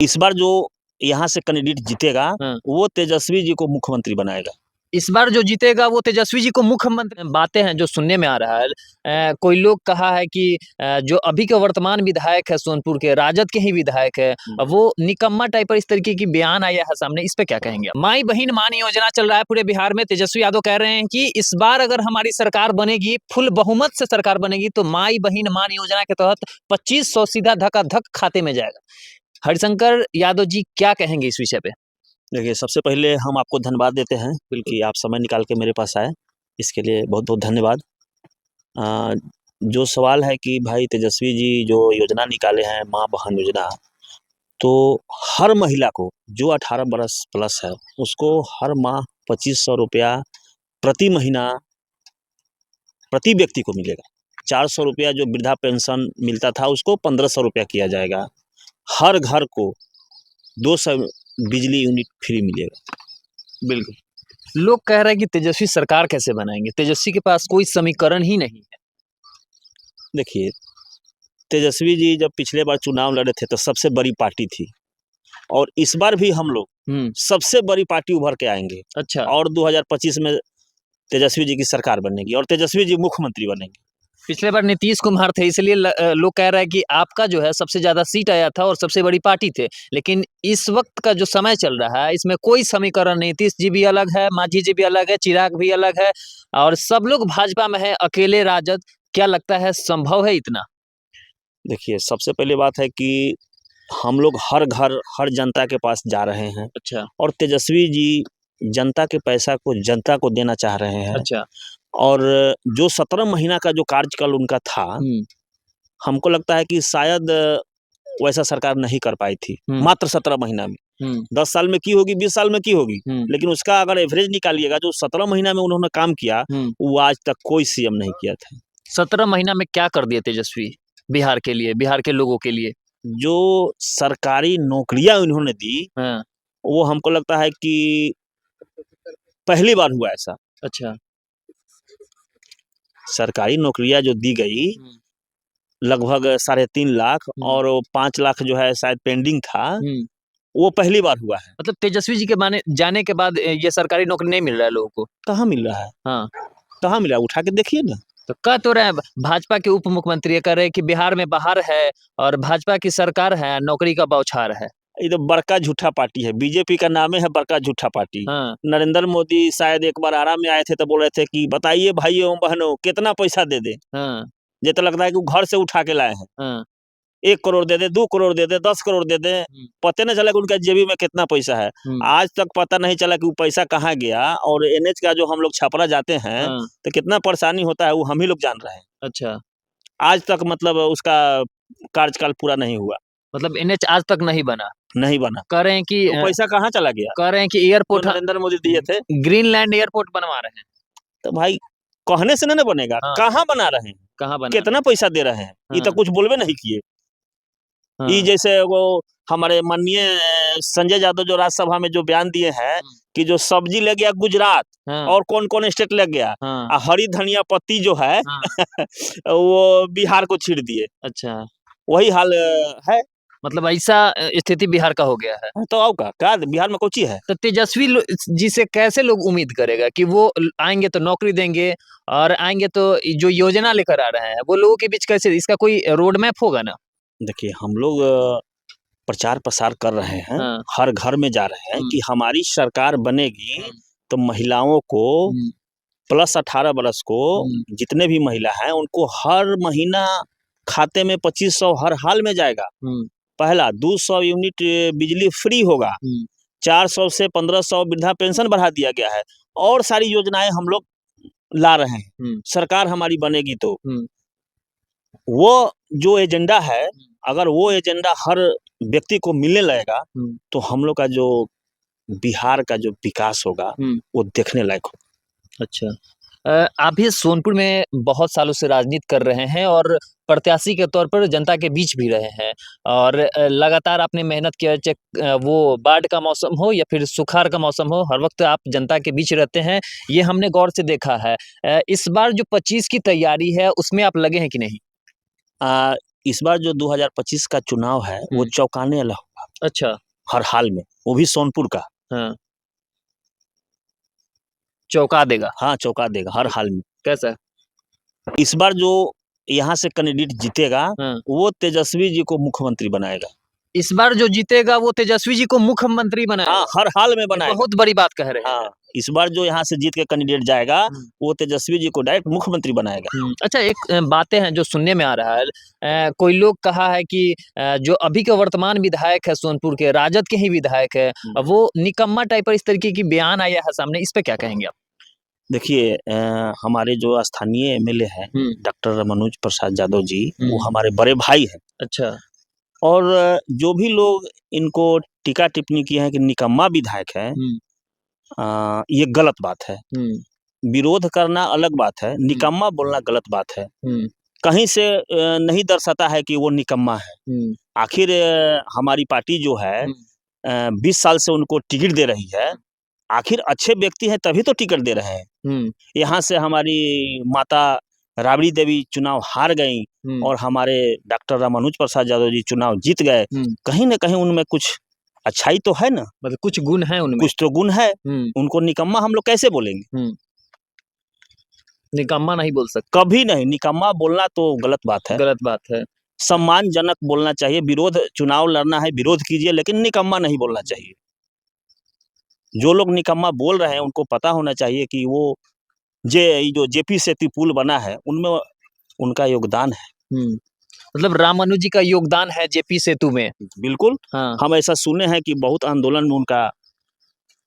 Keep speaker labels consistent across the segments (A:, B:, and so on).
A: इस बार जो यहाँ से कैंडिडेट जीतेगा
B: हाँ।
A: वो तेजस्वी जी को मुख्यमंत्री बनाएगा।
B: इस बार जो जीतेगा वो तेजस्वी जी को मुख्यमंत्री। बातें हैं जो सुनने में आ रहा है, कोई लोग कहा है कि जो अभी के वर्तमान विधायक है सोनपुर के, राजद के ही विधायक है, वो निकम्मा टाइप पर इस तरीके की बयान आया है सामने, इस पे क्या कहेंगे? माई बहन मान योजना चल रहा है पूरे बिहार में। तेजस्वी यादव कह रहे हैं कि इस बार अगर हमारी सरकार बनेगी, फुल बहुमत से सरकार बनेगी, तो माई बहन मान योजना के तहत 2500 सीधा धकाधक खाते में जाएगा। हरिशंकर यादव जी क्या कहेंगे इस विषय पे?
A: देखिए, सबसे पहले हम आपको धन्यवाद देते हैं कि आप समय निकाल के मेरे पास आए, इसके लिए बहुत बहुत धन्यवाद। जो सवाल है कि भाई तेजस्वी जी जो योजना निकाले हैं माँ बहन योजना, तो हर महिला को जो 18 बरस प्लस है उसको हर माह 2500 रुपया प्रति महीना प्रति व्यक्ति को मिलेगा। 400 रुपया जो वृद्धा पेंशन मिलता था उसको 1500 रुपया किया जाएगा। हर घर को 200 बिजली यूनिट फ्री मिलेगा।
B: बिल्कुल। लोग कह रहे हैं कि तेजस्वी सरकार कैसे बनाएंगे, तेजस्वी के पास कोई समीकरण ही नहीं है।
A: देखिए, तेजस्वी जी जब पिछले बार चुनाव लड़े थे तो सबसे बड़ी पार्टी थी, और इस बार भी हम लोग सबसे बड़ी पार्टी उभर के आएंगे।
B: अच्छा।
A: और 2025 में तेजस्वी जी की सरकार बनेगी और तेजस्वी जी मुख्यमंत्री बनेंगे।
B: पिछले बार नीतीश कुमार थे, इसलिए लोग कह रहे हैं कि आपका जो है सबसे ज्यादा सीट आया था और सबसे बड़ी पार्टी थे। लेकिन इस वक्त का जो समय चल रहा है इसमें कोई समीकरण नहीं। नीतीश जी भी अलग है, मांझी जी भी अलग है, चिराग भी अलग है, और सब लोग भाजपा में है, अकेले राजद। क्या लगता है संभव है इतना?
A: देखिए, सबसे पहले बात है कि हम लोग हर घर हर जनता के पास जा रहे हैं।
B: अच्छा।
A: और तेजस्वी जी जनता के पैसा को जनता को देना चाह रहे हैं।
B: अच्छा।
A: और जो 17 महीना का जो कार्यकाल उनका था, हमको लगता है कि शायद वैसा सरकार नहीं कर पाई थी मात्र 17 महीना में। 10 साल में की होगी, 20 साल में की होगी, लेकिन उसका अगर एवरेज निकालिएगा जो 17 महीना में उन्होंने काम किया वो आज तक कोई सीएम नहीं किया था।
B: 17 महीना में क्या कर दिए तेजस्वी बिहार के लिए, बिहार के लोगों के लिए?
A: जो सरकारी नौकरियां उन्होंने दी, वो हमको लगता है कि पहली बार हुआ ऐसा।
B: अच्छा।
A: सरकारी नौकरियां जो दी गई लगभग 3.5 लाख, और 5 लाख जो है शायद पेंडिंग था, वो पहली बार हुआ है।
B: मतलब तेजस्वी जी के जाने के बाद ये सरकारी नौकरी नहीं मिल रहा है लोगों को?
A: कहाँ मिल रहा है?
B: हाँ।
A: कहाँ मिला? उठा के देखिए ना।
B: तो कह तो रहे हैं भाजपा के उप मुख्यमंत्री, ये कह रहे हैं कि बिहार में बाहर है और भाजपा की सरकार है, नौकरी का बौछार है।
A: ये तो बड़का झूठा पार्टी है, बीजेपी का नाम है बड़का झूठा पार्टी।
B: हाँ।
A: नरेंद्र मोदी शायद एक बार आराम में आए थे तो बोल रहे थे कि बताइए भाइयों बहनों कितना पैसा दे दे।
B: हाँ।
A: ये तो लगता है कि वो घर से उठा के लाए हैं।
B: हाँ।
A: 1 करोड़ दे दे, 2 करोड़ दे दे, 10 करोड़ दे दे, पता नहीं चला कि उनका जेबी में कितना पैसा है। आज तक पता नहीं चला कि वो पैसा कहाँ गया। और एनएच का जो हम लोग छपरा जाते हैं तो कितना परेशानी होता है वो हम ही लोग जान रहे हैं।
B: अच्छा।
A: आज तक मतलब उसका कार्यकाल पूरा नहीं हुआ।
B: मतलब एनएच आज तक नहीं बना?
A: नहीं बना।
B: कह रहे हैं कि
A: तो पैसा कहाँ चला गया?
B: कह रहे हैं कि एयरपोर्ट
A: नरेंद्र मोदी दिए थे,
B: ग्रीनलैंड एयरपोर्ट बनवा रहे हैं।
A: तो भाई कहने से नहीं बनेगा। कहाँ बना रहे हैं?
B: कहाँ बना?
A: कितना पैसा दे रहे हैं? ये तो कुछ बोलबे नहीं किए। ये जैसे वो हमारे माननीय संजय यादव जो राज्यसभा में जो बयान दिए हैं कि जो सब्जी ले गया गुजरात, और कौन कौन स्टेट ले गया, हरी धनिया पत्ती जो है वो बिहार को छीड़ दिए।
B: अच्छा।
A: वही हाल है।
B: मतलब ऐसा स्थिति बिहार का हो गया है।
A: तो आओ क्या बिहार में कोची है?
B: तो तेजस्वी जी से कैसे लोग उम्मीद करेगा कि वो आएंगे तो नौकरी देंगे, और आएंगे तो जो योजना लेकर आ रहे हैं वो लोगों के बीच कैसे, इसका कोई रोड मैप होगा ना?
A: देखिए, हम लोग प्रचार प्रसार कर रहे हैं, हर घर में जा रहे हैं कि हमारी सरकार बनेगी तो महिलाओं को प्लस 18 बरस को जितने भी महिला हैं उनको हर महीना खाते में 2500 हर हाल में जाएगा। पहला 200 यूनिट बिजली फ्री होगा, 400 से 1500 वृद्धा पेंशन बढ़ा दिया गया है, और सारी योजनाएं हम लोग ला रहे हैं। सरकार हमारी बनेगी तो वो जो एजेंडा है, अगर वो एजेंडा हर व्यक्ति को मिलने लगेगा तो हम लोग का जो बिहार का जो विकास होगा वो देखने लायक होगा।
B: अच्छा। आप भी सोनपुर में बहुत सालों से राजनीति कर रहे हैं और प्रत्याशी के तौर पर जनता के बीच भी रहे हैं, और लगातार आपने मेहनत किया, चाहे वो बाढ़ का मौसम हो या फिर सुखाड़ का मौसम हो, हर वक्त आप जनता के बीच रहते हैं, ये हमने गौर से देखा है। इस बार जो 25 की तैयारी है उसमें आप लगे हैं कि नहीं?
A: इस बार जो 2025 का चुनाव है वो चौंकाने वाला होगा।
B: अच्छा,
A: हर हाल में, वो भी सोनपुर का।
B: हाँ, चौंका देगा।
A: हाँ, चौंका देगा हर हाल में।
B: कैसा?
A: इस बार जो यहाँ से कैंडिडेट जीतेगा,
B: हाँ,
A: वो तेजस्वी जी को मुख्यमंत्री बनाएगा।
B: इस बार जो जीतेगा वो तेजस्वी जी को मुख्यमंत्री
A: हाँ,
B: बनाएगा।
A: हर हाल में
B: ये
A: बनाएगा।
B: बहुत बड़ी बात कह रहे हैं।
A: हाँ, इस बार जो यहाँ से जीत के कैंडिडेट जाएगा,
B: हम्म।
A: वो तेजस्वी जी को डायरेक्ट मुख्यमंत्री बनाएगा।
B: अच्छा, एक बातें हैं जो सुनने में आ रहा है, कोई लोग कहा है कि जो अभी के वर्तमान विधायक है सोनपुर के, राजद के ही विधायक है, वो निकम्मा टाइप पर इस तरीके की बयान आया है सामने, इस पे क्या कहेंगे आप?
A: देखिए, हमारे जो स्थानीय एमएलए हैं डॉक्टर मनोज प्रसाद यादव जी, वो हमारे बड़े भाई हैं।
B: अच्छा।
A: और जो भी लोग इनको टीका टिप्पणी किए हैं कि निकम्मा विधायक है, ये गलत बात है। विरोध करना अलग बात है, निकम्मा बोलना गलत बात है। कहीं से नहीं दर्शाता है कि वो निकम्मा है। आखिर हमारी पार्टी जो है 20 साल से उनको टिकट दे रही है। आखिर अच्छे व्यक्ति हैं तभी तो टिकट दे रहे हैं। यहाँ से हमारी माता राबड़ी देवी चुनाव हार गई और हमारे डॉक्टर मनोज प्रसाद यादव जी चुनाव जीत गए। कहीं ना कहीं उनमें कुछ अच्छाई तो है ना,
B: मतलब कुछ गुण है उनमें।
A: कुछ तो गुण है। उनको निकम्मा हम लोग कैसे बोलेंगे?
B: निकम्मा नहीं बोल सकते।
A: कभी नहीं, निकम्मा बोलना तो गलत बात है।
B: गलत बात है।
A: सम्मानजनक बोलना चाहिए। विरोध, चुनाव लड़ना है, विरोध कीजिए, लेकिन निकम्मा नहीं बोलना चाहिए। जो लोग निकम्मा बोल रहे हैं उनको पता होना चाहिए कि वो जो जेपी सेतु पुल बना है, उनमें उनका योगदान है।
B: मतलब रामानुज जी का योगदान है जेपी सेतु में।
A: बिल्कुल।
B: हाँ।
A: हम ऐसा सुने हैं कि बहुत आंदोलन में उनका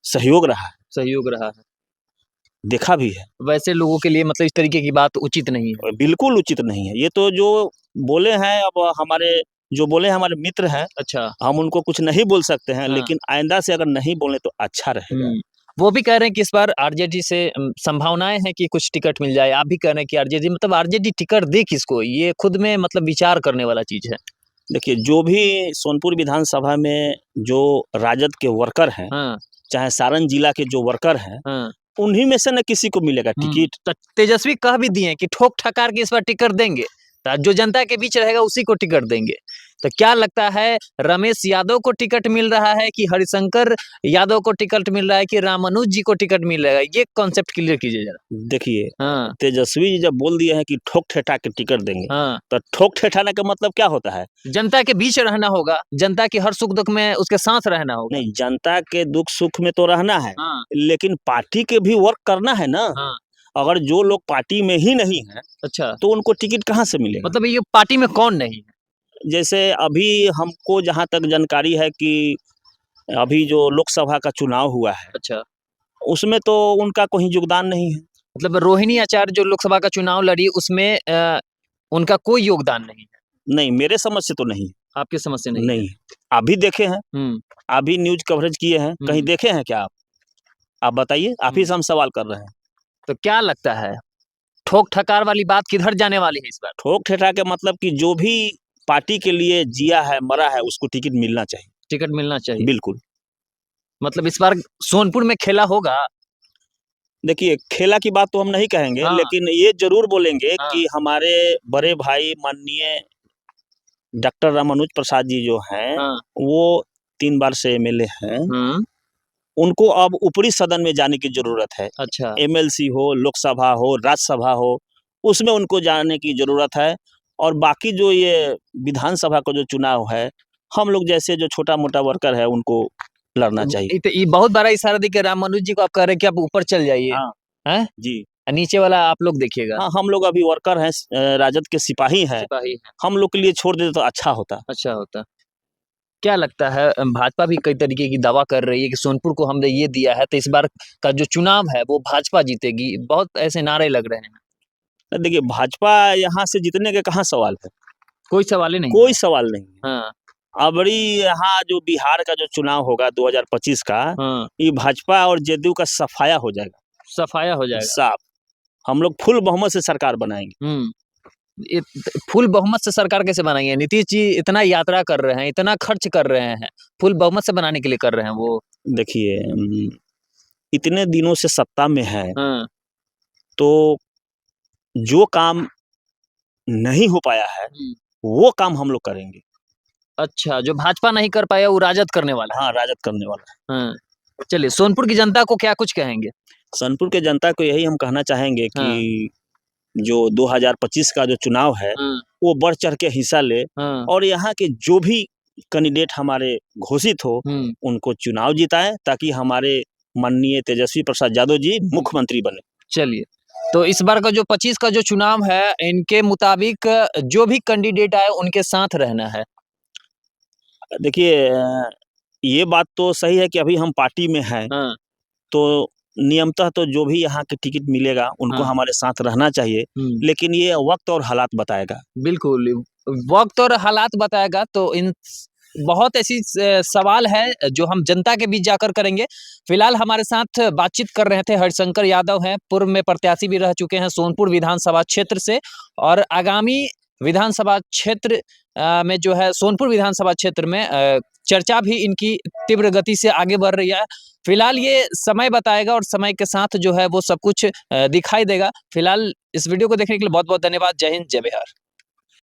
A: सहयोग रहा है।
B: सहयोग रहा है,
A: देखा भी है।
B: वैसे लोगों के लिए मतलब इस तरीके की बात उचित नहीं है।
A: बिल्कुल उचित नहीं है। ये तो जो बोले हैं, अब हमारे जो बोले हमारे मित्र हैं,
B: अच्छा,
A: हम उनको कुछ नहीं बोल सकते हैं।
B: हाँ।
A: लेकिन आइंदा से अगर नहीं बोले तो अच्छा रहेगा।
B: वो भी कह रहे हैं कि इस बार आरजेडी से संभावनाएं हैं कि कुछ टिकट मिल जाए। आप भी कह रहे हैं कि आरजेडी, मतलब आरजेडी टिकट दे किसको, ये खुद में मतलब विचार करने वाला चीज है।
A: देखिए, जो भी सोनपुर विधानसभा में जो राजद के वर्कर हैं,
B: हाँ।
A: चाहे सारण जिला के जो वर्कर हैं,
B: हाँ।
A: उन्हीं में से न किसी को मिलेगा टिकट।
B: तो तेजस्वी कह भी दिए कि ठोक ठकार के इस बार टिकट देंगे, तो जो जनता के बीच रहेगा उसी को टिकट देंगे। तो क्या लगता है, रमेश यादव को टिकट मिल रहा है कि हरिशंकर यादव को टिकट मिल रहा है कि रामानुज जी को टिकट मिल रहा है? ये कॉन्सेप्ट क्लियर कीजिए जरा।
A: देखिए,
B: हाँ।
A: तेजस्वी जी जब बोल दिए हैं कि ठोक ठेठा के टिकट देंगे,
B: हाँ।
A: तो ठोक ठेठाने का मतलब क्या होता है?
B: जनता के बीच रहना होगा, जनता की हर सुख दुख में उसके साथ रहना होगा।
A: नहीं, जनता के दुख सुख में तो रहना है।
B: हाँ।
A: लेकिन पार्टी के भी वर्क करना है ना।
B: हाँ।
A: अगर जो लोग पार्टी में ही नहीं है,
B: अच्छा,
A: तो उनको टिकट कहाँ से मिलेगा?
B: मतलब ये पार्टी में कौन नहीं है?
A: जैसे अभी हमको जहाँ तक जानकारी है कि अभी जो लोकसभा का चुनाव हुआ है,
B: अच्छा,
A: उसमें तो उनका कोई योगदान नहीं है।
B: मतलब रोहिणी आचार्य जो लोकसभा का चुनाव लड़ी उसमें उनका कोई योगदान नहीं है।
A: नहीं, मेरे समझ से तो नहीं।
B: आपकी समझ से नहीं?
A: नहीं, आप भी देखे हैं, आप भी न्यूज कवरेज किए हैं, कहीं देखे हैं क्या आप? आप बताइए, आप ही से हम सवाल कर रहे हैं।
B: तो क्या लगता है, ठोक ठकार वाली बात किधर जाने वाली है इस बार?
A: ठोक ठेठा के मतलब कि जो भी पार्टी के लिए जिया है, मरा है, उसको टिकट मिलना चाहिए।
B: टिकट मिलना चाहिए,
A: बिल्कुल।
B: मतलब इस बार सोनपुर में खेला होगा।
A: देखिए, खेला की बात तो हम नहीं कहेंगे,
B: हाँ।
A: लेकिन ये जरूर बोलेंगे
B: हाँ।
A: कि हमारे बड़े भाई माननीय डॉक्टर मनोज प्रसाद जी जो हैं,
B: हाँ।
A: वो 3 बार से एमएलए हैं। उनको अब ऊपरी सदन में जाने की जरूरत है।
B: अच्छा।
A: एमएलसी हो, लोकसभा हो, राज्यसभा हो, उसमें उनको जाने की जरूरत है। और बाकी जो ये विधानसभा का जो चुनाव है, हम लोग जैसे जो छोटा मोटा वर्कर है उनको लड़ना चाहिए।
B: तो ये बहुत बड़ा इशारा दी कि रामानुज जी को आप कह रहे हैं कि आप ऊपर चल जाइए।
A: हाँ।
B: हैं?
A: जी।
B: नीचे वाला आप लोग देखिएगा।
A: हाँ, हम लोग अभी वर्कर हैं, राजद के सिपाही हैं।
B: सिपाही हैं।
A: हम लोग के लिए छोड़ देते तो अच्छा होता।
B: अच्छा होता। क्या लगता है, भाजपा भी कई तरीके की दावा कर रही है कि सोनपुर को हमने ये दिया है तो इस बार का जो चुनाव है वो भाजपा जीतेगी, बहुत ऐसे नारे लग रहे हैं।
A: देखिए, भाजपा यहाँ से जीतने के कहाँ सवाल है?
B: कोई सवाल ही नहीं।
A: कोई सवाल नहीं है।
B: हाँ।
A: अबड़ी यहाँ जो बिहार का जो चुनाव होगा 2025 का,
B: हाँ।
A: ये भाजपा और जेडीयू का सफाया हो जाएगा।
B: सफाया हो जाएगा।
A: साफ। हम लोग फुल बहुमत से सरकार बनाएंगे।
B: ये फुल बहुमत से सरकार कैसे बनाएंगे? नीतीश जी इतना यात्रा कर रहे हैं, इतना खर्च कर रहे हैं, फुल बहुमत से बनाने के लिए कर रहे हैं वो।
A: देखिए, इतने दिनों से सत्ता में है,
B: हाँ।
A: तो जो काम नहीं हो पाया है, वो काम हम लोग करेंगे।
B: अच्छा, जो भाजपा नहीं कर पाया वो राजद करने वाला है।
A: हाँ, राजद करने वाला है।
B: हाँ, चलिए सोनपुर की जनता को क्या कुछ कहेंगे?
A: सोनपुर के जनता को यही हम कहना चाहेंगे
B: हाँ।
A: कि जो 2025 का जो चुनाव है,
B: हाँ,
A: वो बढ़ चढ़ के हिस्सा ले
B: हाँ,
A: और यहाँ के जो भी कैंडिडेट हमारे घोषित हो, उनको चुनाव जिताएं ताकि हमारे माननीय तेजस्वी प्रसाद यादव जी मुख्यमंत्री बने।
B: चलिए, तो इस बार का जो 25 का जो चुनाव है, इनके मुताबिक जो भी कैंडिडेट आए उनके साथ रहना है।
A: देखिए ये बात तो सही है कि अभी हम पार्टी में हैं,
B: हाँ,
A: तो नियमतः तो जो भी यहाँ के टिकट मिलेगा उनको
B: हाँ।
A: हमारे साथ रहना चाहिए, लेकिन ये वक्त और हालात बताएगा।
B: बिल्कुल, वक़्त और हालात बताएगा तो इन बहुत ऐसी सवाल है जो हम जनता के बीच जाकर करेंगे। फिलहाल हमारे साथ बातचीत कर रहे थे हरिशंकर यादव हैं, पूर्व में प्रत्याशी भी रह चुके हैं सोनपुर विधानसभा क्षेत्र से और आगामी विधानसभा क्षेत्र में जो है सोनपुर विधानसभा क्षेत्र में चर्चा भी इनकी तीव्र गति से आगे बढ़ रही है। फिलहाल ये समय बताएगा और समय के साथ जो है वो सब कुछ दिखाई देगा। फिलहाल इस वीडियो को देखने के लिए बहुत-बहुत धन्यवाद। जय हिंद, जय बिहार।